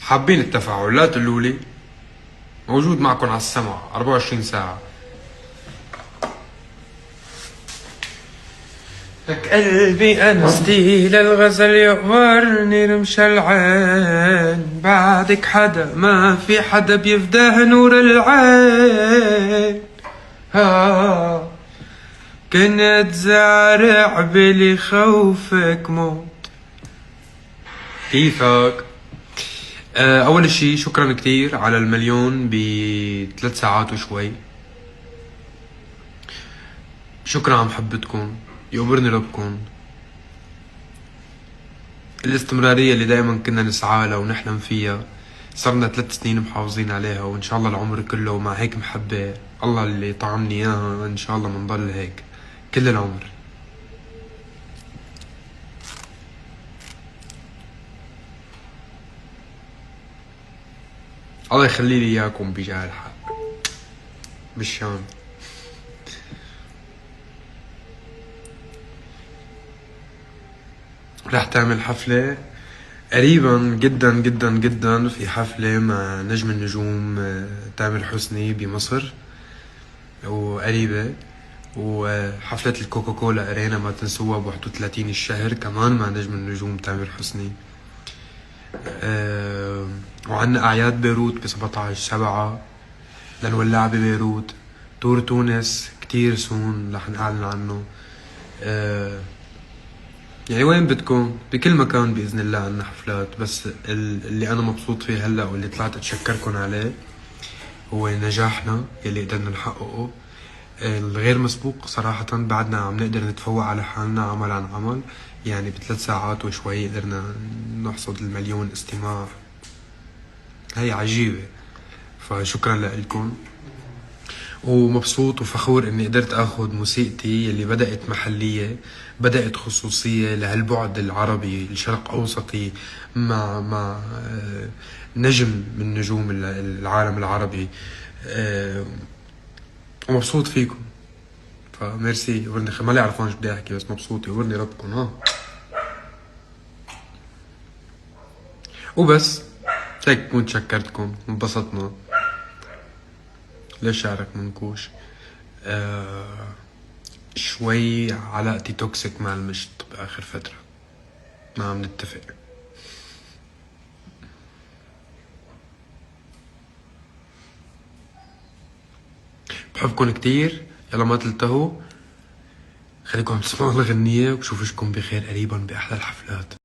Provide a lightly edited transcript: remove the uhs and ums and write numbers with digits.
حابين التفاعل لا تقولولي، موجود معكم على السمع 24 ساعة. لك قلبي أنستي للغزل يقهرني رمش العين، بعدك حدا ما في حدا بيفداه نور العين. كنت زارع بلي خوفك موت. كيفك؟ أول شي شكرا كتير على المليون ب3 ساعات وشوي. شكرا على محبتكم، يقبرني ربكم. الاستمرارية اللي دايما كنا نسعى لها ونحلم فيها، صرنا 3 سنين محافظين عليها، وإن شاء الله العمر كله. ومع هيك محبة الله اللي طعمني إياها، إن شاء الله منضل هيك كل العمر. الله يخلي لي إياكم بجاه الحق بالشام. رح تعمل حفلة قريبا جدا جدا جدا، في حفلة مع نجم النجوم تامر حسني بمصر وقريبة، وحفلة الكوكاكولا أرينا ما تنسوها ب31 الشهر كمان مع نجم النجوم تامر حسني. وعنا أعياد بيروت ب17/7 لنولع ببيروت. تور تونس كتير سون رح نعلن عنه. يعني وين بدكم بكل مكان بإذن الله عنا حفلات. بس اللي أنا مبسوط فيه هلأ واللي طلعت أتشكركن عليه هو نجاحنا يلي قدرنا نحققه الغير مسبوق صراحة. بعدنا عم نقدر نتفوق على حالنا عمل عن عمل. يعني ب3 ساعات وشوي قدرنا نحصد 1,000,000 استماع، هي عجيبة. فشكرا لكم، ومبسوط وفخور اني قدرت اخذ موسيقتي يلي بدأت محلية، بدأت خصوصية لهالبعد العربي الشرق اوسطي مع نجم من نجوم العالم العربي. ومبسوط فيكم، فميرسي. يورني ما لي عرفان شو بدي احكي، بس مبسوط. يورني ربكم. وبس هيك بكون تشكرتكم، انبسطنا. ليش شعرك منكوش؟ شوي علاقتي توكسيك مع المشط بآخر فترة، ما عم نتفق. بحبكن كتير، يلا ما تلتهوا، خليكم عم تسمعوا الغنية، وبشوفكم بخير قريبا بأحلى الحفلات.